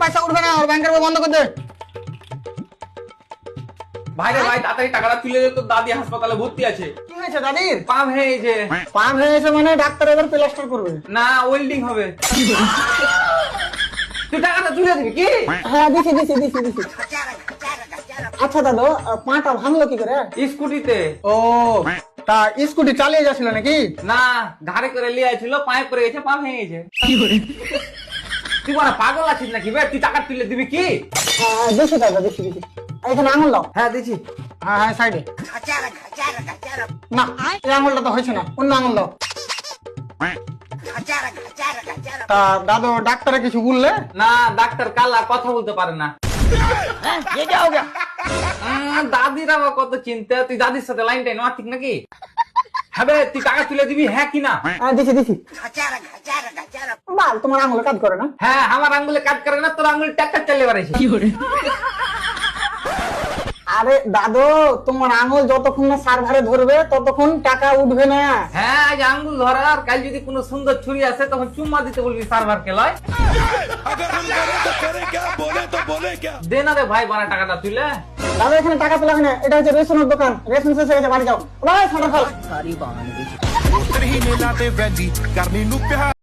পয়সা উঠবে না, ওর ব্যাংকের বই বন্ধ করে দে। ভাই রে ভাই, তাড়াতাড়ি টাকাটা তুলে দে, তোর দাদি হাসপাতালে ভর্তি আছে। কি হয়েছে দাদির? পা ভেঙে গেছে। পা ভেঙেছে মানে ডাক্তার এবার প্লাস্টার করবে? না, ওয়েল্ডিং হবে। তুই টাকাটা তুলে দিবি কি? হ্যাঁ দিছি। আচ্ছা দাদু, পাটা ভাঙলো কি করে? স্কুটিতে। ও, তা স্কুটি চালিয়ে যাচ্ছিল নাকি? না, ঘাড়ে করে লিয়ে ছিল, পায়ে পড়ে গেছে, পা ভেঙে গেছে। তুই বড় পাগল আছিস নাকি বে? তুই টাকা তুলে দিবি কি? দিছি দাদা, দিছি। এইখানে আঙুল দাও। হ্যাঁ দিছি। হ্যাঁ সাইডে। না, এই আঙুলটা তো হয়েছে না, অন্য আঙুল দাও। তা দাদু ডাক্তারে কিছু বললে? না, ডাক্তার কালা, কথা বলতে পারে না। দাদির আবার কত চিন্তা। তুই দাদির সাথে লাইন টাইন ঠিক নাকি? হ্যাঁ বে, তুই টাকা তুলে দিবি হ্যাঁ কিনা? দিছি। বাল, তোমার আঙুলে কাজ করে না? হ্যাঁ, আমার আঙ্গুলে কাজ করে না, তোর আঙ্গুলে ট্রাক্টর চালিয়ে বেড়াইছে। আরে দাদু, তোমার আঙুল যতক্ষণ না সার্ভারে ধরবে ততক্ষণ টাকা উঠবে না। হ্যাঁ, আজ আঙ্গুল ধরার, কাল যদি কোনো সুন্দর ছুরি আসে তখন চুম্মা দিতে বলবি সার্ভার কে লয়। দে না রে ভাই, বানা টাকাটা তুলে। দাদু এখানে টাকা তোলা হয় না, এটা হচ্ছে রেশনের দোকান, রেশন শেষ হয়ে গেছে, বাড়ি যাও। ভাই ফটাফট।